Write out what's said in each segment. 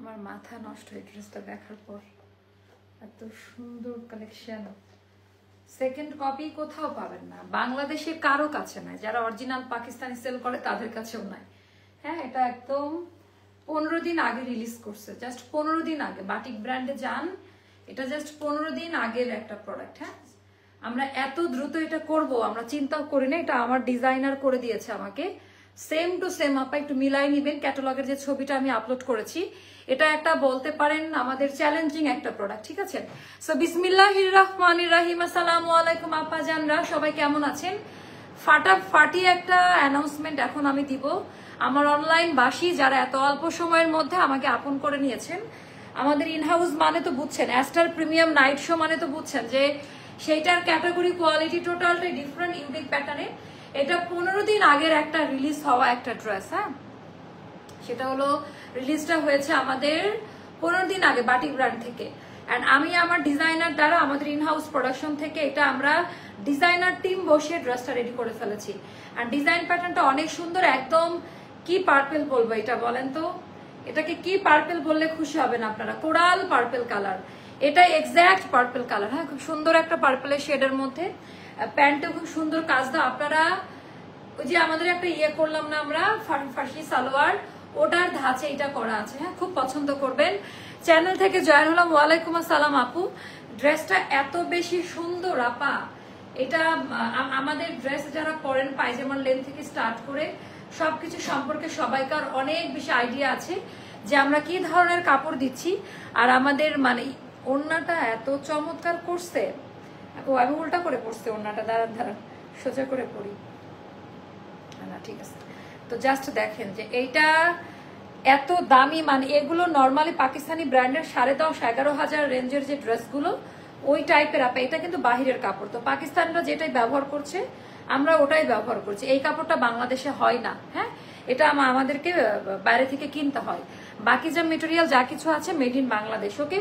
আমার মাথা নষ্ট হয়ে ড্রেসটা দেখার পর। এত সুন্দর কালেকশন, সেকেন্ড কপি কোথাও পাবেন না, বাংলাদেশে কারো কাছে নাই, যারা অরিজিনাল পাকিস্তানি সেল করে তাদের কাছেও নাই। হ্যাঁ, এটা একদম 15 দিন আগে রিলিজ করছে, জাস্ট 15 দিন আগে। বাটিক ব্র্যান্ডে যান, এটা জাস্ট 15 দিন আগের একটা প্রোডাক্ট। হ্যাঁ, আমরা এত দ্রুত এটা করব আমরা চিন্তাও করি না, এটা আমার ডিজাইনার করে দিয়েছে আমাকে। সেম টু সেম আপা একটু মিলাই নিবেন। ক্যাটালগের যে ছবিটা আমি আপলোড করেছি, এটা একটা বলতে পারেন আমাদের চ্যালেঞ্জিং একটা প্রোডাক্ট, ঠিক আছে? সো বিসমিল্লাহির রহমানির রহিম। আসসালামু আলাইকুম আপা জানরা, সবাই কেমন আছেন? ফাটাফাটি একটা অ্যানাউন্সমেন্ট এখন আমি দিব। আমার অনলাইন বাসী যারা এত অল্প সময়ের মধ্যে আমাকে আপন করে নিয়েছেন, আমাদের ইনহাউস মানে তো বুঝছেন, অ্যাস্টার প্রিমিয়াম নাইট শো মানে তো বুঝছেন যে সেইটার ক্যাটাগরি কোয়ালিটি টোটালটাই ডিফারেন্ট, ইউনিক প্যাটার্নে। এটা 15 দিন আগের একটা রিলিজ হওয়া একটা ড্রেস। হ্যাঁ, সেটা হলো রিলিজটা হয়েছে আমাদের 15 দিন আগে বাটিক ব্র্যান্ড থেকে। অ্যান্ড আমি আমার ডিজাইনার দ্বারা আমাদের ইনহাউস প্রোডাকশন থেকে এটা আমরা ডিজাইনার টিম বসে ড্রেসটা রেডি করে ফেলেছি। অ্যান্ড ডিজাইন প্যাটার্নটা অনেক সুন্দর, একদম কি পার্পেল বলবো এটা বলেন তো, এটাকে কি পার্পেল বললে খুশি হবেন আপনারা? কোরাল পার্পেল কালার, এটা এক্স্যাক্ট পার্পেল কালার। হ্যাঁ, খুব সুন্দর একটা পার্পেলের শেডের মধ্যে। প্যান্টে খুব সুন্দর কাজ দাও আপনারা। ওই যে আমাদের একটা ইয়ে করলাম না আমরা, ফাঁসি সালোয়ার, ওটার ধাঁচে এটা করা আছে। হ্যাঁ, খুব পছন্দ করবেন। চ্যানেল থেকে জয়েন হলাম, ওয়ালাইকুম আসসালাম আপু। ড্রেসটা এত বেশি সুন্দর আপা, এটা আমাদের ড্রেস যারা পরেন পায়জামার লেন থেকে স্টার্ট করে সবকিছু সম্পর্কে সবাইকার অনেক বেশি আইডিয়া আছে যে আমরা কি ধরনের কাপড় দিচ্ছি। আর আমাদের মানে ওড়নাটা এত চমৎকার করছে, আমি উল্টা করে পড়ছে ওড়নাটা, দাঁড়ান দাঁড়ান সোজা করে পড়ি না, ঠিক আছে। তো জাস্ট দেখেন যে এইটা এত দামি, মানে এগুলো নর্মালি পাকিস্তানি ব্র্যান্ডের 10,500-11,000 রেঞ্জের যে ড্রেসগুলো ওই টাইপের আপা। এটা কিন্তু বাহিরের কাপড়, তো পাকিস্তানরা যেটাই ব্যবহার করছে আমরা ওটাই ব্যবহার করছি। এই কাপড়টা বাংলাদেশে হয় না। হ্যাঁ, এটা আমাদেরকে বাইরে থেকে কিনতে হয়। বাকি যা মেটেরিয়াল যা কিছু আছে মেড ইন বাংলাদেশ। ওকে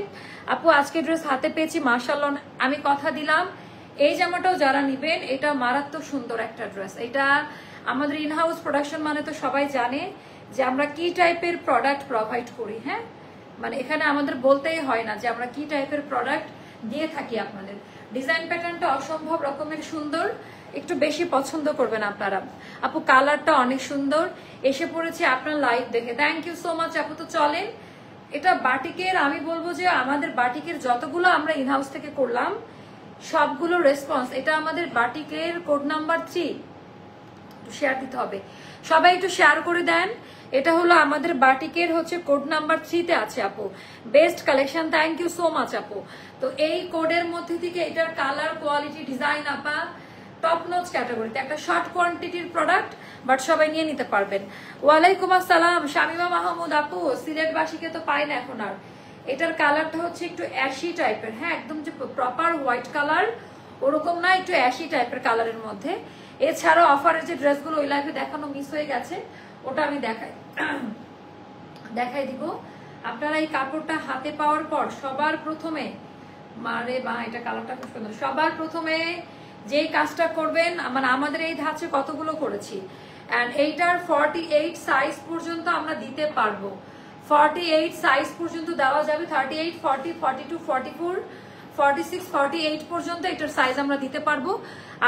আপু, আজকে ড্রেস হাতে পেয়েছি মাশাআল্লাহ। আমি কথা দিলাম এই জামাটাও যারা নিবেন, এটা মারাত্মক সুন্দর একটা ড্রেস। এটা আমাদের ইনহাউস প্রোডাকশন মানে তো সবাই জানে যে আমরা কি টাইপের প্রোডাক্ট প্রোভাইড করি। হ্যাঁ, মানে এখানে আমাদের বলতেই হয় না যে আমরা কি টাইপের প্রোডাক্ট দিয়ে থাকি আপনাদের। ডিজাইন প্যাটার্নটা অসম্ভব রকমের সুন্দর, একটু বেশি পছন্দ করবেন আপনারা। আপু কালারটা অনেক সুন্দর, এসে পড়েছে আপনার লাইভ দেখে, থ্যাংক ইউ সো মাচ আপু। তো চলেন, এটা বাটিকের, আমি বলবো যে আমাদের বাটিকের যতগুলো আমরা ইনহাউস থেকে করলাম সবগুলো রেসপন্স। এটা আমাদের বাটিকের কোড নাম্বার 3, শেয়ার দিতে হবে, সবাই একটু শেয়ার করে দেন। এটা হলো আমাদের বাটিকের হচ্ছে কোড নাম্বার 3-তে আছে আপু। Best collection, thank you so much আপু। তো এই কোডের মধ্যে থেকে এটার কালার কোয়ালিটি ডিজাইন আপা টপ নোচ ক্যাটাগরিতে, একটা শর্ট কোয়ান্টিটির প্রোডাক্ট, বাট সবাই নিয়ে নিতে পারবেন। ওয়ালাইকুম আসসালাম শামিমা মাহমুদ আপু, সিলেটবাসীকে তো পাই না এখন আর। এটার কালারটা হচ্ছে একটু অ্যাশি টাইপের। হ্যাঁ, একদম যে প্রপার হোয়াইট কালার ওরকম না, একটু অ্যাশি টাইপের কালারের মধ্যে। এছাড়াও অফারের যে ড্রেসগুলো ওই লাইফে দেখানো মিস হয়ে গেছে, ওটা আমি দেখাই দিব। আপনারা এই কাপড়টা হাতে পাওয়ার পর সবার প্রথমে, মারে বা এটা কালারটা খুব সুন্দর, সবার প্রথমে যেই কাজটা করবেন, মানে আমাদের এই ধাঁচে কতগুলো করেছি, এন্ড এইটার 48 সাইজ পর্যন্ত আমরা দিতে পারবো। 48 সাইজ পর্যন্ত দেওয়া যাবে, 38, 40, 42, 44, 46, 48 পর্যন্ত এটার সাইজ আমরা দিতে পারবো।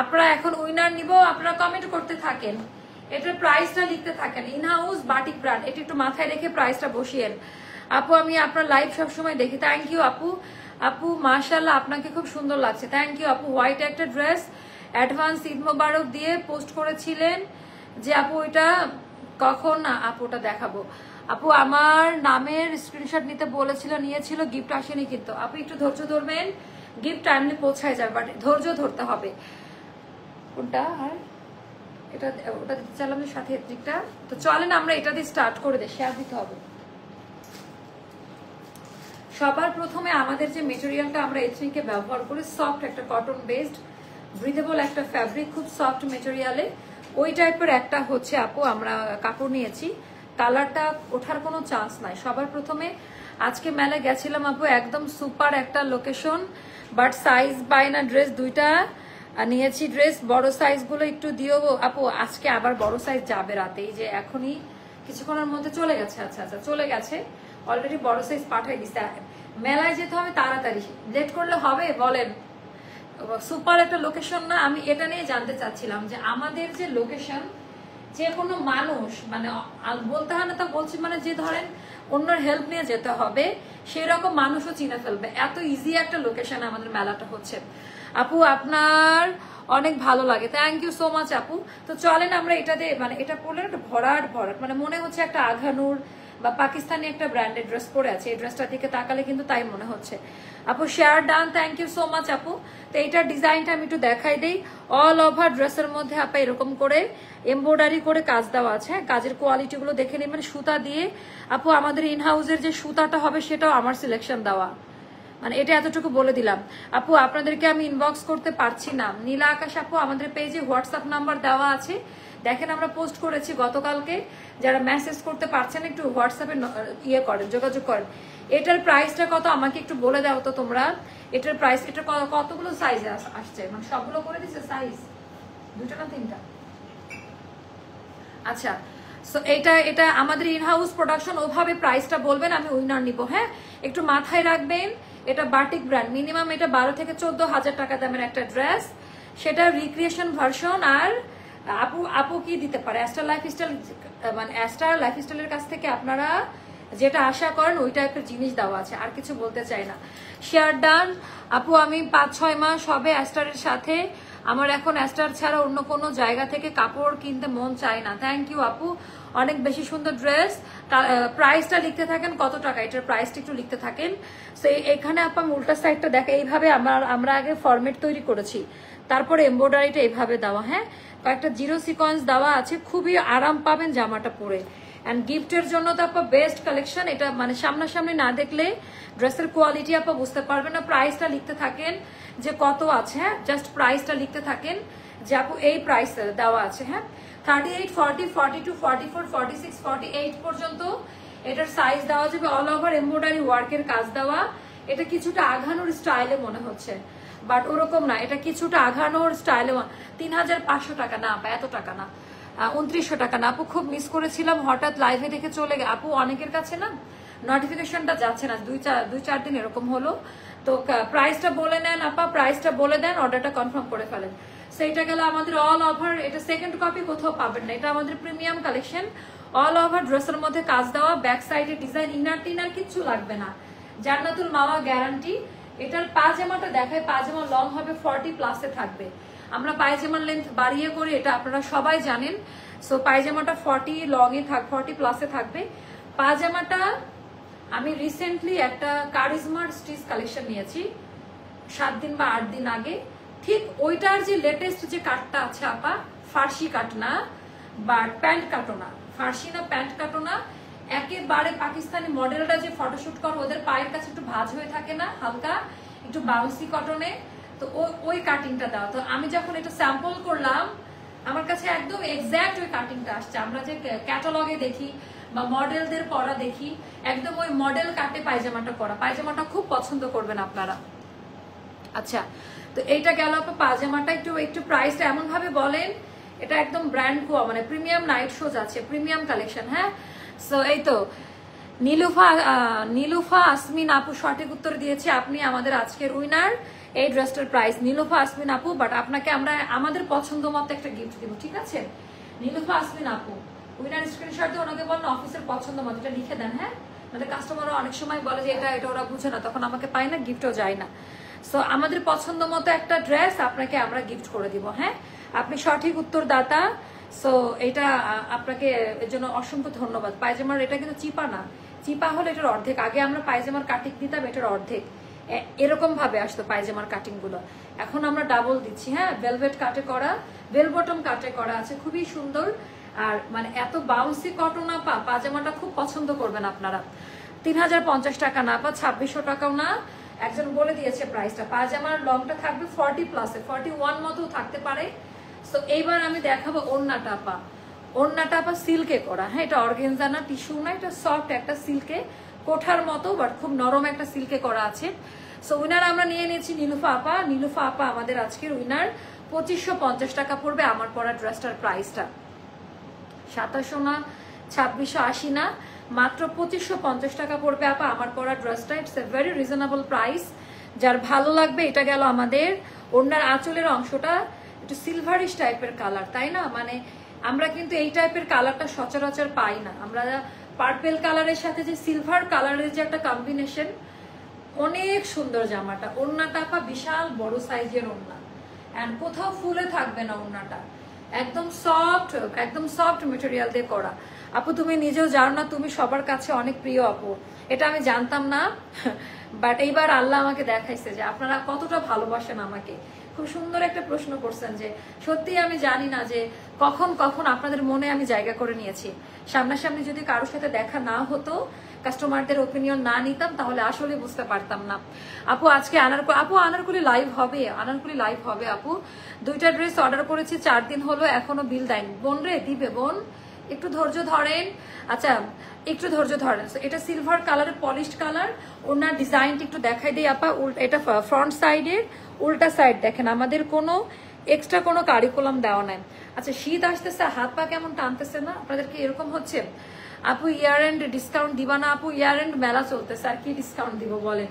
আপনারা এখন উইনার নিব, আপনারা কমেন্ট করতে থাকেন, এটার প্রাইসটা লিখতে থাকেন। ইনহাউস বাটিক ব্র্যান্ড, এটা একটু মাথায় রেখে প্রাইসটা বসিয়েন। আপু আমি আপনার লাইভ সবসময় দেখি, থ্যাংক ইউ আপু। আপু মাশাআল্লাহ আপনাকে খুব সুন্দর লাগছে, থ্যাংক ইউ আপু। হোয়াইট একটা ড্রেস, অ্যাডভান্স ঈদ মোবারক দিয়ে পোস্ট করেছিলেন যে আপু এটা কখন আপুটা দেখাবো। আপু আমার নামের স্ক্রিনশট নিতে বলেছিল, নিয়েছিল, গিফট আসেনি কিন্তু। আপু একটু ধৈর্য ধরবেন, গিফট টাইমলি পৌঁছায় যাবে, বাট ধৈর্য ধরতে হবে। কোনটা? হ্যাঁ, এটা ওটা দিতে চাইলাম যে সাথে এত্রিকটা। তো চলেন আমরা এটা দিয়ে স্টার্ট করে দিই, শেয়ার দিতে হবে। সবার প্রথমে আমাদের যে মেটেরিয়ালটা আমরা এথনিকে ব্যবহার করি, সফট একটা কটন বেসড ব্রিদেবল একটা ফ্যাব্রিক, খুব সফট মেটেরিয়ালে ওই টাইপের একটা হচ্ছে আপু আমরা কাপড় নিয়েছি। কালারটা ওঠার কোনো চান্স নাই। সবার প্রথমে আজকে মেলা গেছিলাম আপু, একদম সুপার একটা লোকেশন, বাট সাইজ পাই না, ড্রেস দুইটা নিয়েছি। ড্রেস বড় সাইজগুলো একটু দিও আপু, আজকে আবার বড় সাইজ যাবে রাতে, এই যে এখনই কিছুক্ষণের মধ্যে চলে গেছে। আচ্ছা আচ্ছা চলে গেছে, অলরেডি বড় সাইজ পাঠাই দিছে। মেলায় যেতে হবে তাড়াতাড়ি, লেট করলে হবে বলেন? সুপার একটা লোকেশন না? আমি এটা নিয়ে জানতে চাচ্ছিলাম যে আমাদের যে লোকেশন, যে কোনো মানুষ মানে বলতে হয় না তা বলছি, মানে যে ধরেন অন্যের হেল্প নিয়ে যেতে হবে সেই রকম মানুষও চিনে ফেলবে, এত ইজি একটা লোকেশন আমাদের মেলাটা হচ্ছে। আপু আপনার অনেক ভালো লাগে, থ্যাংক ইউ সো মাচ আপু। তো চলেন আমরা এটা দিয়ে, মানে এটা পরলে একটা ভরাট ভরাট, মানে মনে হচ্ছে একটা আঘানুর বা পাকিস্তানি একটা ব্র্যান্ডেড ড্রেস পরে আছে। এই ড্রেসটা দিকে তাকালে কিন্তু তাই মনে হচ্ছে। আপু share done, thank you so much আপু। তো এইটার ডিজাইনটা আমি একটু দেখাই দিই। অল ওভার ড্রেসের মধ্যে আপা এরকম করে এমব্রয়ডারি করে কাজ দেওয়া আছে। কাজের কোয়ালিটি গুলো দেখে নেবেন, সুতা দিয়ে। আপু আমাদের ইনহাউসের যে সুতাটা হবে সেটাও আমার সিলেকশন দেওয়া, মানে এটা এতটুকু বলে দিলাম। আপু আপনাদেরকে আমি ইনবক্স করতে পারছি না। নীলা আকাশ আপু আমাদের পেজে হোয়াটসঅ্যাপ নাম্বার দেওয়া আছে, দেখেন আমরা পোস্ট করেছি গতকালকে। যারা মেসেজ করতে পারছেন একটু হোয়াটসঅ্যাপে ইয়ে করেন, যোগাযোগ করেন। এটার প্রাইসটা কত আমাকে একটু বলে দাও তো তোমরা। এটার প্রাইস, এটা কতগুলো সাইজ আসছে, মানে সবগুলো করে দিচ্ছে সাইজ? 2টা না 3টা? আচ্ছা, সো এটা আমাদের ইনহাউস প্রোডাকশন, ওভাবে প্রাইসটা বলবেন, আমি উইনার নিব। হ্যাঁ, একটু মাথায় রাখবেন এটা বাটিক ব্র্যান্ড, মিনিমাম এটা 12 থেকে 14,000 টাকা দামের একটা ড্রেস, সেটা রিক্রিয়েশন ভার্সন। আর আপু কি দিতে পারে? অ্যাস্টার লাইফস্টাইল, মানে অ্যাস্টার লাইফস্টাইলের কাছ থেকে আপনারা যেটা আশা করেন ওই টাইপের জিনিস দেওয়া আছে, আর কিছু বলতে চাই না। শেয়ার ডান আপু, আমি 5-6 মাস হবে অ্যাস্টারের সাথে, আমার এখন অ্যাস্টার ছাড়া অন্য কোনো জায়গা থেকে কাপড় কিনতে মন চায় না। থ্যাংক ইউ আপু, অনেক বেশি সুন্দর ড্রেস। প্রাইসটা লিখতে থাকেন কত টাকা, এটার প্রাইসটা একটু লিখতে থাকেন। সো এখানে আপা উল্টা সাইডটা দেখে এইভাবে আমরা আগে ফরম্যাট তৈরি করেছি, তারপরে এমব্রয়ডারিটা এইভাবে দেওয়া। হ্যাঁ, কয়েকটা জিরো সিকোয়েন্স দেওয়া আছে, খুবই আরাম পাবেন জামাটা পরে। অ্যান্ড গিফটের জন্য তো আপা বেস্ট কালেকশন এটা, মানে সামনাসামনি না দেখলে ড্রেসের কোয়ালিটি আপা বুঝতে পারবেন না। প্রাইসটা লিখতে থাকেন যে কত আছে, হ্যাঁ জাস্ট প্রাইসটা লিখতে থাকেন যে আপু এই প্রাইস দেওয়া আছে। হ্যাঁ, 38, 40, 42, 44, 46, 48 পর্যন্ত এটার সাইজ দেওয়া যাবে। অল ওভার এমব্রয়ডারি ওয়ার্কের কাজ দেওয়া। এটা কিছুটা আঘানোর স্টাইলে মনে হচ্ছে, বাট ওরকম না, এটা কিছুটা আঘানোর স্টাইলে। 3,500 টাকা না আপা, এত টাকা না, 2900 টাকা না আপু। খুব মিস করেছিলাম, হঠাৎ লাইভে দেখে চলে গে আপু। অনেকের কাছে না নোটিফিকেশনটা যাচ্ছে না, 2-4 দিন এরকম হলো। তো প্রাইসটা বলে নেন আপা, প্রাইসটা বলে দেন, অর্ডারটা কনফার্ম করে ফেলেন। সো এটা গেল আমাদের অল ওভার। এটা সেকেন্ড কপি কোথাও পাবেন না, এটা আমাদের প্রিমিয়াম কালেকশন। অল ওভার ড্রেসের মধ্যে কাজ দেওয়া, ব্যাক সাইডে ডিজাইন, ইনার টিনার কিচ্ছু লাগবে না, জান্নাতুল মাওয়া গ্যারান্টি। এটার পায়জামাটা দেখায়, পায়জামা লং হবে 40+ থাকবে। আমরা পায়জামার লেন্থ বাড়িয়ে করি, এটা আপনারা সবাই জানেন। সো পায়জামাটা 40 লং এ 40+ থাকবে। পায়জামাটা আমি রিসেন্টলি একটা কারিজমার স্টিচ কালেকশন নিয়েছি 7 দিন বা 8 দিন আগে, ঠিক ওইটার যে লেটেস্ট যে কাটটা আছে আপা, ফার্সি কাট না বা প্যান্ট কাটো না, ফার্সি না প্যান্ট কাটো না, একেবারে পাকিস্তানি মডেলটা যে ফটোশুট করে ওদের পায়ের কাছে একটু ভাঁজ হয়ে থাকে না, হালকা একটু বাউন্সি কটনে, তো ওই কাটিংটা দাও। তো আমি যখন এটা স্যাম্পল করলাম, আমার কাছে একদম এক্স্যাক্ট ওই কাটিংটা আসছে। আমরা যে ক্যাটালগে দেখি বা মডেলদের পরা দেখি, একদম ওই মডেল কাটে পায়জামাটা করা। পায়জামাটা খুব পছন্দ করবেন আপনারা। আচ্ছা, তো এইটা গেল আপা পায়জামাটা। একটু প্রাইসটা এমন ভাবে বলেন, এটা একদম ব্র্যান্ড মানে প্রিমিয়াম নাইট শোজ আছে, প্রিমিয়াম কালেকশন। হ্যাঁ, সো এই তো নীলুফা আসমিন আপু সঠিক উত্তর দিয়েছে, আপনি আমাদের আজকের উইনার। এই ড্রেসটার প্রাইস নীলুফা আসমিন আপু, বাট আপনাকে আমরা আমাদের পছন্দ মতো একটা গিফট দিব, ঠিক আছে? নীলুফা আসমিন আপু উইনার স্ক্রিনশট দিয়ে ওনাকে বলেন অফিসের পছন্দ মতো এটা লিখে দেন। হ্যাঁ, মানে কাস্টমাররা অনেক সময় বলে যে এটা ওরা বুঝে না, তখন আমাকে পায় না, গিফটও যায় না। সো আমাদের পছন্দ মতো একটা ড্রেস আপনাকে আমরা গিফট করে দিব। হ্যাঁ, আপনি সঠিক উত্তর দাতা। সো এটা আপনাকে এর জন্য অসংখ্য ধন্যবাদ। পায়জামার এটা কিন্তু চিপা না, চিপা হলে এটার অর্ধেক। আগে আমরা পায়জামার কাটিং দিতাম, এটার অর্ধেক এরকম ভাবে আসতো পায়জামার কাটিং গুলো, এখন আমরা ডাবল দিচ্ছি। হ্যাঁ, ভেলভেট কাটে করা, বেল বটম কাটে করা আছে, খুবই সুন্দর। আর মানে এত বাউন্সি কটন না পায়জামাটা খুব পছন্দ করবেন আপনারা। 3,050 টাকা না পা, 2,600 টাকাও না। একজন বলে দিয়েছে প্রাইসটা। পায়জামার লংটা থাকবে 40+, 41 মতো থাকতে পারে। তো এইবার আমি দেখাবো ওড়নাটা পা। ওড়নাটা পা সিল্কে করা। হ্যাঁ, এটা অর্গানজা না, টিস্যু না, এটা সফট একটা সিল্কে, কোঠার মতো বাট খুব নরম একটা সিল্কে করা আছে। সো উইনার আমরা নিয়ে নিয়েছি নীলুফা আপা। নীলুফা আপা আমাদের আজকের উইনার। 2,550 টাকা পড়বে আমার পরা ড্রেসটার প্রাইসটা। 2,700 না, 2,680 না, মাত্র 2550 টাকা পড়বে আপা আমার পরা ড্রেসটা। It's a very reasonable price. যার ভালো লাগবে, এটা গেল আমাদের ওড়নার আঁচলের অংশটা একটু সিলভারিশ টাইপের কালার, তাই না? মানে আমরা কিন্তু এই টাইপের কালারটা সচরাচর পাই না। আমরা পার্পেল কালারের সাথে যে সিলভার কালারের যে একটা কম্বিনেশন, অনেক সুন্দর জামাটা। ওড়নাটা আপা বিশাল বড় সাইজের ওড়না, এন্ড কোথাও ফুলে থাকবে না ওড়নাটা, একদম সফট মেটেরিয়াল দিয়ে করা। আপু তুমি নিজেও জানো না তুমি সবার কাছে অনেক প্রিয় আপু, এটা আমি জানতাম না, বাট এইবার আল্লাহ আমাকে দেখাইছে যে আপনারা কতটা ভালোবাসেন আমাকে। খুব সুন্দর একটা প্রশ্ন করছেন যে সত্যি আমি জানি না যে কখন কখন আপনাদের মনে আমি জায়গা করে নিয়েছি। সামনাসামনি যদি কারোর সাথে দেখা না হতো, কাস্টমারদের ওপিনিয়ন না নিতাম, তাহলে আসলে বুঝতে পারতাম না। আপু আজকে আনারকুলি লাইভ হবে, আনারকুলি লাইভ হবে আপু। 2টা ড্রেস অর্ডার করেছি, 4 দিন হলো, এখনো বিল দেয়নি। বোন রে দিবে, বোন একটু ধৈর্য ধরেন। আচ্ছা একটু ধৈর্য ধরেন। এটা সিলভার কালারের পলিশড কালার। ওনার ডিজাইনটা একটু দেখাই দিই আপা। এটা ফ্রন্ট সাইডের উল্টা সাইড দেখেন, আমাদের কোনো এক্সট্রা কোনো কারিকুলাম দেওয়া নাই। আচ্ছা শীত আসতেছে, হাত পা কেমন টানতেছে না আপনাদের? কি এরকম হচ্ছে? আপু ইয়ার এন্ড ডিসকাউন্ট দিবা না? আপু ইয়ার এন্ড মেলা চলতেছে, আর কি ডিসকাউন্ট দিব বলেন?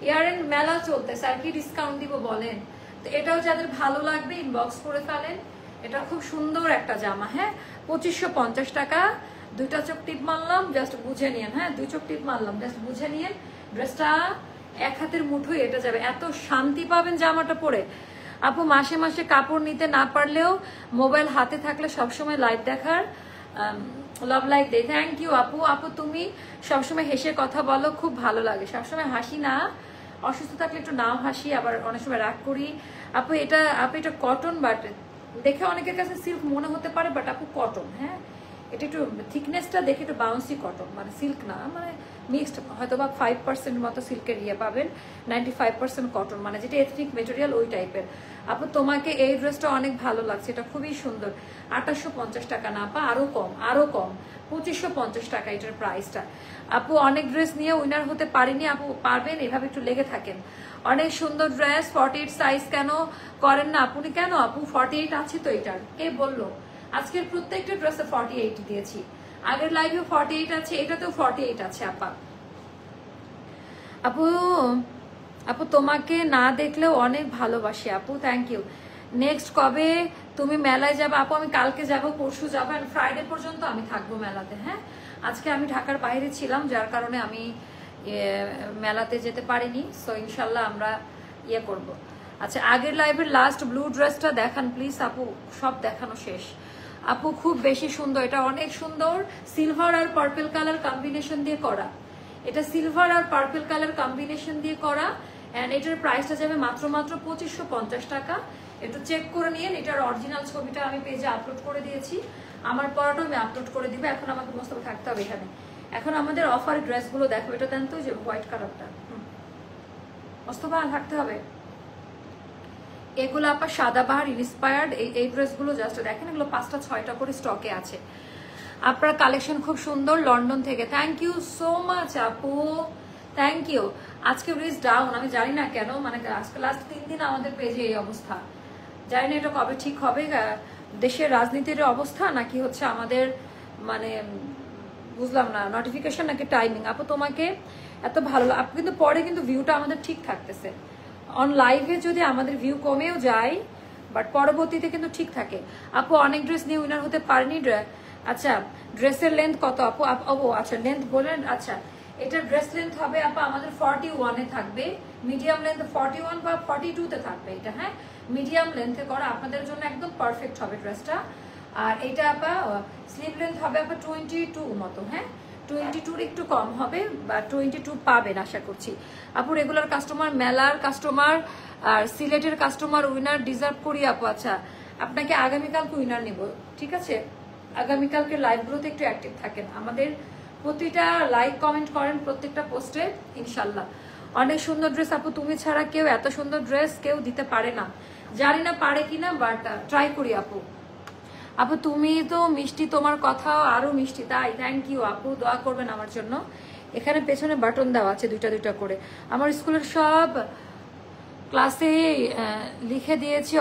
ইয়ার এন্ড মেলা চলতেছে, আর কি ডিসকাউন্ট দিব বলেন? তো এটাও যাদের ভালো লাগবে ইনবক্স করে ফেলেন। এটা খুব সুন্দর একটা জামা। হ্যাঁ 2550 টাকা। 2টা চোখ টিপ মারলাম, জাস্ট বুঝে নিয়েন। হ্যাঁ 2 চোখ টিপ মারলাম, জাস্ট বুঝে নিয়েন। ড্রেসটা এক হাতের মুঠোয় এটা যাবে, এত শান্তি পাবেন জামাটা পরে। আপু মাসে মাসে কাপড় নিতে না পারলেও মোবাইল হাতে থাকলে সবসময় লাইভ দেখার লাভ লাইক দে। থ্যাংক ইউ আপু। আপু তুমি সবসময় হেসে কথা বলো, খুব ভালো লাগে। সবসময় হাসি না, অসুস্থ থাকলে একটু নাও হাসি, আবার অনেক সময় রাগ করি। আপু এটা কটন, বাট দেখে অনেকের কাছে সিল্ক মনে হতে পারে, বাট আপু কটন। হ্যাঁ এটা একটু থিকনেসটা দেখে একটু বাউন্সি কটন, মানে সিল্ক না, মানে মিক্সড, হয়তো বা 5% মতো সিল্কের ইয়ে পাবেন, 95% কটন, মানে যেটা এথনিক মেটেরিয়াল ওই টাইপের। আপু তোমাকে এই ড্রেসটা অনেক ভালো লাগছে, এটা খুবই সুন্দর। 2850 টাকা না আপা, আরো কম 2550 টাকা এটার প্রাইসটা। আপু অনেক ড্রেস নিয়ে উইনার হতে পারিনি, আপু পারবেন, এভাবে একটু লেগে থাকেন। অনেক সুন্দর ড্রেস, 48 সাইজ কেন করেন না আপনি? কেন আপু 48 আছে তো এটার, কে বললো? আজকের প্রত্যেকটা ড্রেসে 48 দিয়েছি, আগের লাইভেও 48 আছে, এটাতেও 48 আছে আপা। আপু আপু তোমাকে না দেখলেও অনেক ভালোবাসি আপু, থ্যাংক ইউ। নেক্সট কবে তুমি মেলায় যাবে? আপু আমি কালকে যাব, পরশু যাবো, এন্ড ফ্রাইডে পর্যন্ত আমি থাকবো মেলাতে। হ্যাঁ আজকে আমি ঢাকার বাইরে ছিলাম, যার কারণে আমি মেলাতে যেতে পারিনি। সো ইনশাল্লাহ আমরা ইয়ে করব। আচ্ছা আগের লাইভের লাস্ট ব্লু ড্রেসটা দেখান প্লিজ আপু, সব দেখানো শেষ। আপু খুব বেশি সুন্দর, এটা অনেক সুন্দর, সিলভার আর পার্পল কালার কম্বিনেশন দিয়ে করা। এটা সিলভার আর পার্পল কালার কম্বিনেশন দিয়ে করা, এন্ড এটার প্রাইসটা যাবে মাত্র 2550 টাকা। একটু চেক করে নিন, এটার অরিজিনাল ছবিটা আমি পেজে আপলোড করে দিয়েছি, আমার পরাটাও আমি আপলোড করে দিব। এখন আমাকে মোস্তফা থাকতে হবে এখানে। এখন আমাদের অফার ড্রেসগুলো দেখো, এটা দেন তো, যে হোয়াইট কালারটা, মোস্তফা থাকতে হবে। এগুলো আপনার সাদাবাহার ইন্সপায়ার্ড এই ড্রেসগুলো জাস্ট দেখেন, এগুলো 5টা 6টা করে স্টকে আছে। আপনার কালেকশন খুব সুন্দর, লন্ডন থেকে। থ্যাংক ইউ সো মাচ আপু, থ্যাংক ইউ। আজকে রিচ ডাউন, আমি জানি না কেন, মানে আজকে লাস্ট 3 দিন আমাদের পেজে এই অবস্থা, জানি না এটা কবে ঠিক হবে। দেশের রাজনীতির অবস্থা নাকি হচ্ছে আমাদের, মানে বুঝলাম না, নোটিফিকেশন নাকি টাইমিং। আপু তোমাকে এত ভালো আপু, কিন্তু পরে কিন্তু ভিউটা আমাদের ঠিক থাকতেছে। অন লাইভে যদি আমাদের ভিউ কমেও যায়, বাট পরবর্তীতে কিন্তু ঠিক থাকে। আপু অনেক ড্রেস নিয়ে উইনার হতে পারেনি। আচ্ছা ড্রেসের লেন্থ কত আপু? আচ্ছা লেন্থ বলেন। আচ্ছা এটার ড্রেস লেন্থ হবে আপা আমাদের 41-এ থাকবে, মিডিয়াম লেন্থ 41 বা 42-তে থাকবে এটা। হ্যাঁ মিডিয়াম লেন্থে করা, আপনাদের জন্য একদম পারফেক্ট হবে ড্রেসটা। আর এটা আপা স্লিভ লেন্থ হবে আপা 22 মতো। হ্যাঁ 22-র একটু কম হবে, বা 22 পাবেন আশা করছি। আপু রেগুলার কাস্টমার, মেলার কাস্টমার, আর সিলেটের কাস্টমার উইনার ডিজার্ভ করি আপু। আচ্ছা আপনাকে আগামীকালকে উইনার নিব, ঠিক আছে? আগামীকালকে লাইভগুলোতে একটু অ্যাক্টিভ থাকেন, আমাদের প্রতিটা লাইক কমেন্ট করেন প্রত্যেকটা পোস্টে ইনশাল্লাহ। অনেক সুন্দর ড্রেস আপু, তুমি ছাড়া কেউ এত সুন্দর ড্রেস কেউ দিতে পারে না, জানি না পারে কিনা, বাট ট্রাই করি আপু। আপু তুমি তো মিষ্টি, তোমার কথাও আরো মিষ্টি। তাই থ্যাংক ইউ আপু, দোয়া করবেন আমার জন্য। এখানে পেছনে বাটন দেওয়া আছে 2টা করে, আমার স্কুলের সব ক্লাসে লিখে দিয়েছি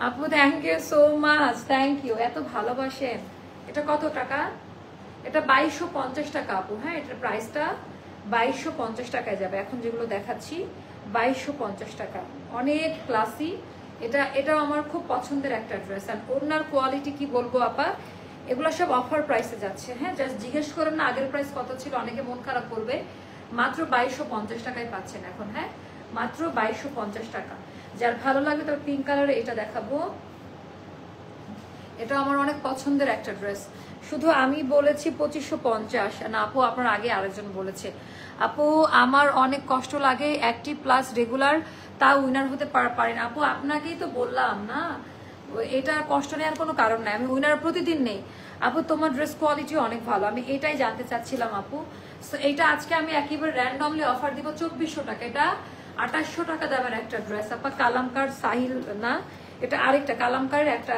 আপু। Thank you so much, thank you, এত ভালোবাসেন। এটা কত টাকা? এটা 2250 টাকা আপু। হ্যাঁ, এটার প্রাইসটা 2250 টাকায় যাবে। এখন যেগুলো দেখাচ্ছি 2250 টাকা, অনেক ক্লাসি। এটাও আমার খুব পছন্দের একটা ড্রেস। আর ওনার কোয়ালিটি কি বলবো আপা, এগুলো সব অফার প্রাইসে যাচ্ছে। হ্যাঁ, জাস্ট জিজ্ঞেস করেন না আগের প্রাইস কত ছিল, অনেকে মন খারাপ করবে। মাত্র 2250 টাকায় পাচ্ছেন এখন। হ্যাঁ, মাত্র 2250 টাকা। যার ভালো লাগবে তার পিঙ্ক কালারে এটা দেখাবো। এটা আমার অনেক পছন্দের একটা ড্রেস। শুধু আমি বলেছি 2550 না আপু, আপনার আগে আরেকজন বলেছে। আপু আমার অনেক কষ্ট লাগে, অ্যাক্টিভ প্লাস রেগুলার, তা উইনার হতে পারি না। আপু আপনাকেই তো বললাম না, এটা কষ্ট নেওয়ার কোনো কারণ নাই। আমি উইনার প্রতিদিন নেই আপু। তোমার ড্রেস কোয়ালিটি অনেক ভালো, আমি এটাই জানতে চাচ্ছিলাম আপু। সো এইটা আজকে আমি একেবারে র্যান্ডমলি অফার দিব 2400 টাকা। এটা 2800 টাকা দামের একটা ড্রেস আপা। কালামকার সাহিল না, এটা আরেকটা কালামকারের একটা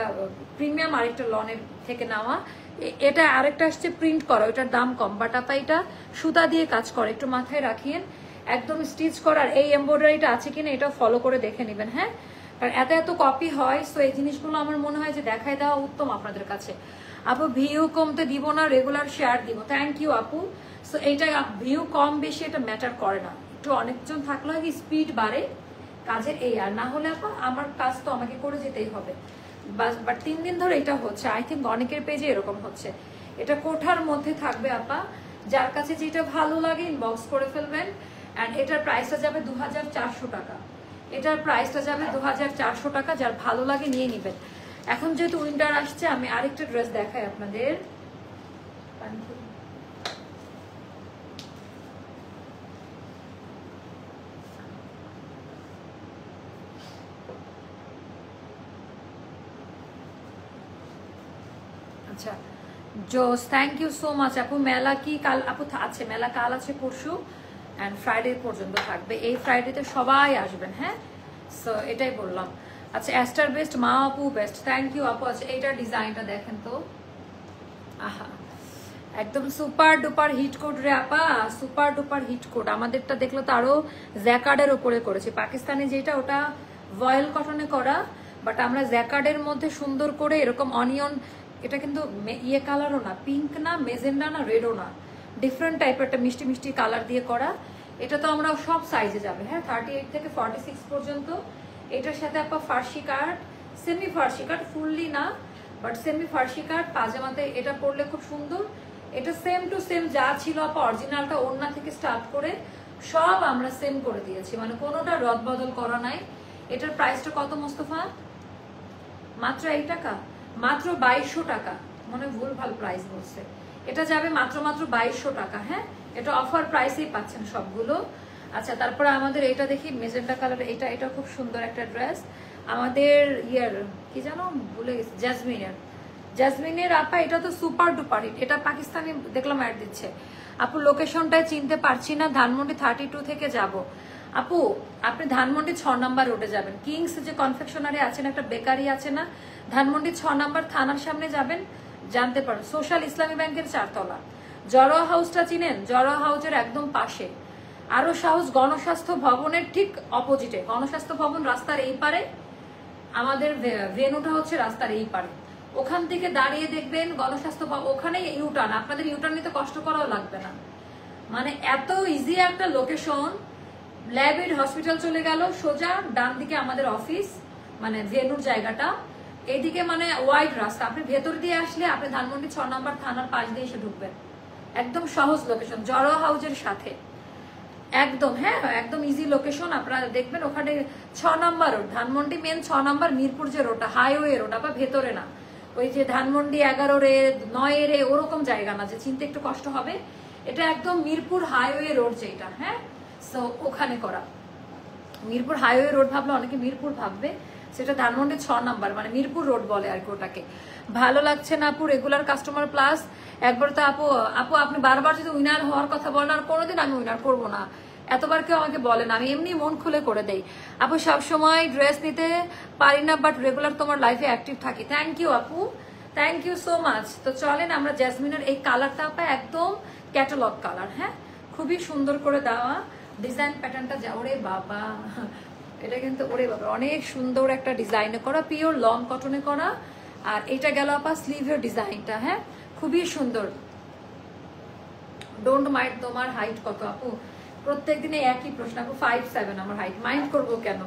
প্রিমিয়াম, আরেকটা লনের থেকে নেওয়া। এটা আরেকটা আসছে প্রিন্ট করা, ওটার দাম কম, বাট আপা এটা সুতা দিয়ে কাজ করে, একটু মাথায় রাখিয়েন। একদম স্টিচ করার এই এমব্রয়ডারিটা আছে কিনা এটা ফলো করে দেখে নেবেন। হ্যাঁ, কারণ এত এত কপি হয়, সো এই জিনিসগুলো আমার মনে হয় যে দেখাই দেওয়া উত্তম আপনাদের কাছে। আপু ভিউ কমতে দিব না, রেগুলার শেয়ার দিব। থ্যাংক ইউ আপু। সো এইটা ভিউ কম বেশি এটা ম্যাটার করে না, একটু অনেকজন থাকলে হয় স্পিড বাড়ে কাজের, এই আর না হলে আপা আমার কাজ তো আমাকে করে যেতেই হবে। বাট 3 দিন ধরে এটা হচ্ছে, আই থিঙ্ক অনেকের পেজে এরকম হচ্ছে। এটা কোঠার মধ্যে থাকবে আপা, যার কাছে যেটা ভালো লাগে ইনবক্স করে ফেলবেন। অ্যান্ড এটার প্রাইসটা যাবে 2400 টাকা। এটার প্রাইসটা যাবে 2400 টাকা, যার ভালো লাগে নিয়ে নেবেন। এখন যেহেতু উইন্টার আসছে, আমি আরেকটা ড্রেস দেখাই আপনাদের। আচ্ছা জোস, থ্যাংক ইউ সো মাচ আপু। মেলা কি কাল আপু আছে? মেলা কাল আছে, পরশু অ্যান্ড ফ্রাইডে পর্যন্ত থাকবে। এই ফ্রাইডেতে সবাই আসবেন। হ্যাঁ, সো এটাই বললাম। আচ্ছা অ্যাস্টার বেস্ট, মা আপু বেস্ট, থ্যাংক ইউ আপু। আচ্ছা এইটার ডিজাইনটা দেখেন তো, আহা একদম সুপার ডুপার হিট কোড রে আপা, সুপার ডুপার হিট কোড। আমাদেরটা দেখলে তো আরো জ্যাকার্ডের উপরে করেছি। পাকিস্তানে যেটা ওটা ভয়েল কটনে করা, বাট আমরা জ্যাকার্ডের মধ্যে সুন্দর করে এরকম অনিয়ন, এটা কিন্তু ইয়ে কালারও না, পিঙ্ক না, মেজেন্ডা না, রেডও না, ডিফারেন্ট টাইপের একটা মিষ্টি মিষ্টি কালার দিয়ে করা। এটা তো আমরা সব সাইজে যাবে। হ্যাঁ, 38 থেকে 46 পর্যন্ত। এটার সাথে আপা ফার্সি কাট, সেমি ফার্সি কাট, ফুললি না বাট সেমি ফার্সি কাট পাজামাতে এটা পরলে খুব সুন্দর। এটা সেম টু সেম যা ছিল আপা অরিজিনালটা ওড়না থেকে স্টার্ট করে সব আমরা সেম করে দিয়েছি, মানে কোনোটা রদ বদল করা নাই। এটার প্রাইসটা কত মোস্তফা? মাত্র 8 টাকা, মাত্র 2200 টাকা। মনে ভুল ভাল প্রাইস বলছে। এটা যাবে মাত্র 2200 টাকা। হ্যাঁ, এটা অফার প্রাইসেই পাচ্ছেন সবগুলো। আচ্ছা তারপরে আমাদের এটা দেখি মেজেন্টা কালার, এটা খুব সুন্দর একটা ড্রেস। আমাদের ইয়ার কি জানো ভুলে গেছি, জাসমিনের আপা, এটা তো সুপার ডুপার হিট। এটা পাকিস্তানি দেখলাম অ্যাড দিচ্ছে। আপু লোকেশনটাই চিনতে পারছি না, ধানমন্ডি 32 থেকে যাব। আপু আপনি ধানমন্ডি 6 নাম্বার রোডে যাবেন, কিংস যে কনফেকশনারি আছে না, একটা বেকারি আছে না, ধানমন্ডি 6 নাম্বার থানার সামনে যাবেন, জানতে পারেন। সোশ্যাল ইসলামী ব্যাংকের 4 তলা। জরোয়া হাউসটা চিনেন? জরোয়া হাউসের একদম পাশে। আরো সাহস গণস্বাস্থ্য ভবনের ঠিক অপোজিটে, গণস্বাস্থ্য ভবন রাস্তার এই পারে, আমাদের ভেনুটা হচ্ছে রাস্তার এই পারে। ওখান থেকে দাঁড়িয়ে দেখবেন গণস্বাস্থ্য ভবন, ওখানেই ইউটার্ন, আপনাদের ইউটার্ন নিতে কষ্ট করাও লাগবে না। মানে এত ইজি একটা লোকেশন। ল্যাবেড হসপিটাল চলে গেল সোজা, ডান দিকে আমাদের অফিস, মানে ভেনুর জায়গাটা, এইদিকে মানে ওয়াইড রাস্তা। আপনি ভেতর দিয়ে আসলে আপনি ধানমন্ডি 6 নাম্বার থানার পাশ দিয়ে এসে ঢুকবেন। একদম সহজ লোকেশন, জরোয়া হাউজের সাথে একদম। হ্যাঁ, একদম ইজি লোকেশন। আপনারা দেখবেন ওখানে 6 number road, Dhanmondi main 6 number Mirpur যে রোডটা, হাইওয়ে রোড, আবার ভেতরে না, ওই যে ধানমন্ডি 11 রে 9 রে ওরকম জায়গা না যে চিনতে একটু কষ্ট হবে। এটা একদম মিরপুর হাইওয়ে রোড যেটা। হ্যাঁ, সো ওখানে করা। মিরপুর হাইওয়ে রোড ভাবলে অনেকে মিরপুর ভাববে, সেটা ধানমন্ডি 6 নাম্বার, মানে মিরপুর রোড বলে আর কি ওটাকে। ভালো লাগছে না আপু, রেগুলার কাস্টমার প্লাস। একবার তো আপু আপনি বারবার যদি উইনার হওয়ার কথা বলেন, আর কোনোদিন আমি উইনার করবো না, এতবার কেউ আমাকে বলেন, আমি এমনি মন খুলে করে দেই। আপু সবসময় ড্রেস নিতে পারি না, বাট রেগুলার তোমার লাইফে অ্যাক্টিভ থাকি। থ্যাংক ইউ আপু, থ্যাংক ইউ সো মাচ। তো চলেন আমরা জ্যাসমিনের এই কালারটা আপা একদম ক্যাটালগ কালার। হ্যাঁ, খুবই সুন্দর করে দেওয়া ডিজাইন প্যাটার্নটা যা, ওরে বাবা এটা কিন্তু ওরে বাবা অনেক সুন্দর একটা ডিজাইনে করা, পিওর লং কটনে করা। আর এটা গেল আপা স্লিভের ডিজাইনটা। হ্যাঁ, খুবই সুন্দর। Don't mind. তোমার হাইট কত আপু? প্রত্যেকদিনে একই প্রশ্ন আপু। 5'7" আমার হাইট। মাইন্ড করবো কেন,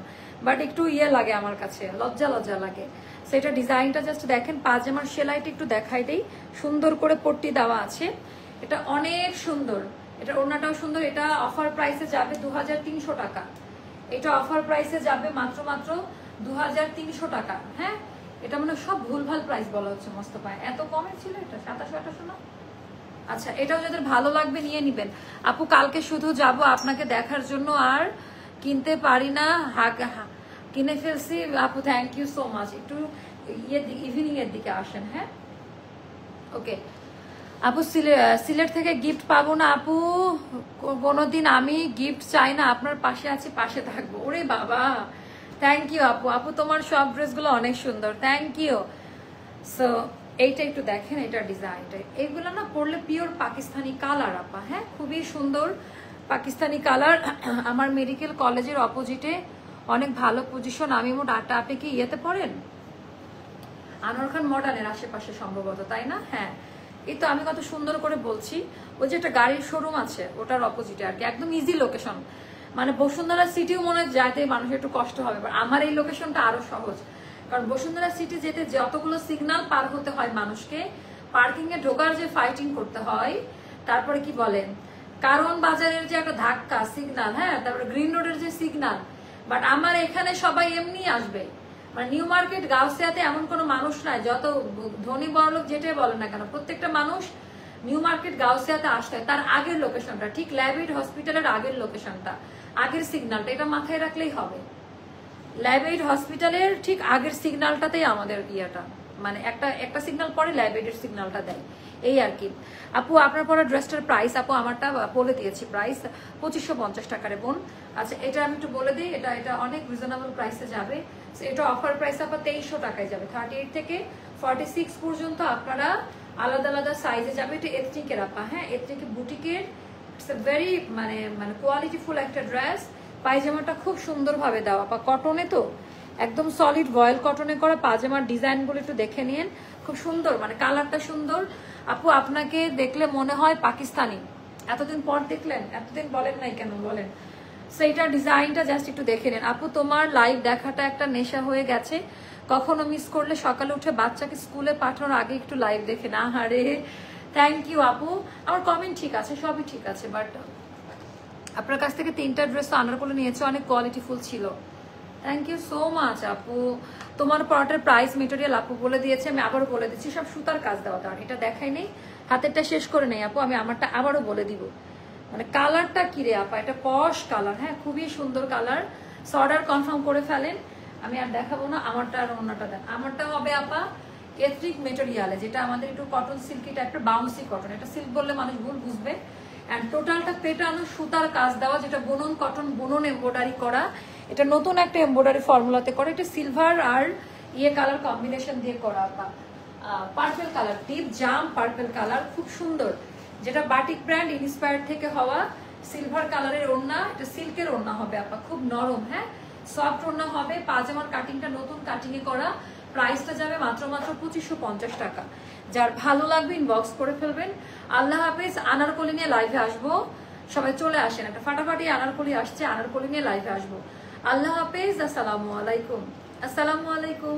বাট একটু ইয়ে লাগে আমার কাছে, লজ্জা লজ্জা লাগে। সেটা ডিজাইনটা জাস্ট দেখেন, পাজামার সেলাইটা একটু দেখাই দেই। সুন্দর করে পট্টি দেওয়া আছে, এটা অনেক সুন্দর। এটা ওড়নাটাও সুন্দর। এটা অফার প্রাইসে যাবে 2300 টাকা। এটা অফার প্রাইসে যাবে মাত্র 2300 টাকা। হ্যাঁ, এটা মানে সব ভুলভাল প্রাইস বলা হচ্ছে মোস্তফা। এত কমে ছিল এটা 2700 না? আচ্ছা, এটাও যাদের ভালো লাগবে নিয়ে নিবেন আপু। কালকে শুধু যাব আপনাকে দেখার জন্য, আর কিনতে পারি না। কিনে ফেলছি আপু। Thank you so much. একটু ইভিনিং এর দিকে আসেন। হ্যাঁ, ওকে আপু। সিলেট থেকে গিফট পাবো না আপু? কোনোদিন আমি গিফট চাই না, আপনার পাশে আছি, পাশে থাকবো। ওরে বাবা, থ্যাংক ইউ আপু। আপু তোমার সব ড্রেসগুলো অনেক সুন্দর, থ্যাংক ইউ। সো এইটা একটু দেখেন, এটা ডিজাইনটা, এগুলো না পরলে পিওর পাকিস্তানি কালার আপা। হ্যাঁ, খুবই সুন্দর পাকিস্তানি কালার। আমার মেডিকেল কলেজের অপোজিটে অনেক ভালো পজিশন। আমি মোট 8টা। আপনি কি ইয়েতে পড়েন? আনোয়ার খান মডার্নের আশেপাশে সম্ভবত, তাই না? হ্যাঁ, এই তো আমি কত সুন্দর করে বলছি। ওই যে একটা গাড়ির শোরুম আছে, ওটার অপোজিটে আর কি, একদম ইজি লোকেশন। মানে বসুন্ধরা সিটিও মনে হয় যাইতে মানুষের একটু কষ্ট হবে, আমার এই লোকেশনটা আরো সহজ। কারণ বসুন্ধরা সিটি যেতে যতগুলো সিগন্যাল পার হতে হয় মানুষকে, পার্কিং এ ঢোকার যে ফাইটিং করতে হয়, তারপরে কি বলেন কারণ বাজারের যে একটা ধাক্কা সিগন্যাল, হ্যাঁ, তারপরে গ্রিন রোডের যে সিগন্যাল। বাট আমার এখানে সবাই এমনি আসবে। মানে নিউ মার্কেট গাউসিয়াতে এমন কোনো মানুষ নাই, যত ধনী বড়লোক যেটাই বলেন না কেন, প্রত্যেকটা মানুষ নিউ মার্কেট গাউসিয়াতে আসতে হয়। তার আগের লোকেশনটা, ঠিক ল্যাবএইড হসপিটালের আগের লোকেশনটা, আগের সিগন্যালটা, এটা মাথায় রাখলেই হবে। ল্যাবএইড হসপিটালের ঠিক আগের সিগন্যালটাতেই আমাদের ইয়েটা, মানে একটা সিগন্যাল পরে ল্যাবএইডের সিগন্যালটা দেয়, এই আর কি। আপু আপনার পরা ড্রেসটার প্রাইস, আপু আমারটা বলে দিয়েছি প্রাইস 2550 টাকারে বোন। আচ্ছা, এটা আমি একটু বলে দিই, এটা অনেক রিজনেবল প্রাইসে যাবে। এটা অফার প্রাইস আপনার 2300 টাকায় যাবে। 38 থেকে 46 পর্যন্ত আপনারা আলাদা আলাদা সাইজে যাবে। এটা এথনিকের আপা। হ্যাঁ, এথনিক বুটিকের, ইটস এ ভেরি মানে কোয়ালিটিফুল একটা ড্রেস। পায়জামাটা খুব সুন্দরভাবে দেওয়া আপা, কটনে তো একদম সলিড ভয়েল কটনে করা। পায়জামার ডিজাইনগুলো একটু দেখে নিন, খুব সুন্দর, মানে কালারটা সুন্দর। আপু আপনাকে দেখলে মনে হয় পাকিস্তানি। এতদিন পর দেখলেন, এতদিন বলেন নাই কেন বলেন? সেইটা ডিজাইনটা জাস্ট একটু দেখে নিন আপু। তোমার লাইভ দেখাটা একটা নেশা হয়ে গেছে, কখনো মিস করলে সকালে উঠে বাচ্চাকে স্কুলে পাঠানোর আগে একটু লাইভ দেখে না। আরে থ্যাংক ইউ আপু। আমার কমেন্ট ঠিক আছে, সবই ঠিক আছে, বাট আপনার কাছ থেকে 3টা ড্রেস তো আনারকলি নিয়েছে, অনেক কোয়ালিটিফুল ছিল। থ্যাংক ইউ সো মাচ আপু। তোমার পরাটার প্রাইস মেটেরিয়াল আপু বলে দিয়েছে, আমি আবারও বলে দিচ্ছি, সব সুতার কাজ দেওয়া। তার এটা দেখাই নেই, হাতেরটা শেষ করে নেই আপু, আমি আমারটা আবারও বলে দিব। মানে কালারটা কি রে আপা, এটা পশ কালার। হ্যাঁ, খুবই সুন্দর কালার। অর্ডার কনফার্ম করে ফেলেন, আমি আর দেখাবো না। আমারটা আর অন্যটা দেন। আমারটা হবে আপা এথনিক মেটেরিয়ালে, যেটা আমাদের একটু কটন সিল্কি টাইপের, বাউন্সি কটন। এটা সিল্ক বললে মানুষ ভুল বুঝবে। অ্যান্ড টোটালটা পেটানো সুতার কাজ দেওয়া, যেটা বুনন কটন, বুনন এমব্রয়ডারি করা। এটা নতুন একটা এমব্রয়ডারি ফর্মুলাতে করা। এটা সিলভার আর ইয়ে কালার কম্বিনেশন দিয়ে করা আপা। পার্পল কালার, ডিপ জাম পার্পল কালার, খুব সুন্দর। যেটা বাটিক ব্র্যান্ড ইন্সপায়ার থেকে হওয়া সিলভার কালারের ওড়না। এটা সিল্কের ওড়না হবে আপা, খুব নরম। হ্যাঁ, সফট ওড়না হবে। পাজামার কাটিংটা নতুন কাটিং এ করা। প্রাইসটা যাবে মাত্র 2550 টাকা। যার ভালো লাগবে ইনবক্স করে ফেলবেন। আল্লাহ হাফেজ। আনারকলি নিয়ে লাইভে আসবো, সবাই চলে আসেন। একটা ফাটাফাটি আনারকলি আসছে, আনারকলি নিয়ে লাইভে আসবো। আল্লাহ হাফেজ। আসসালামু আলাইকুম। আসসালামু আলাইকুম।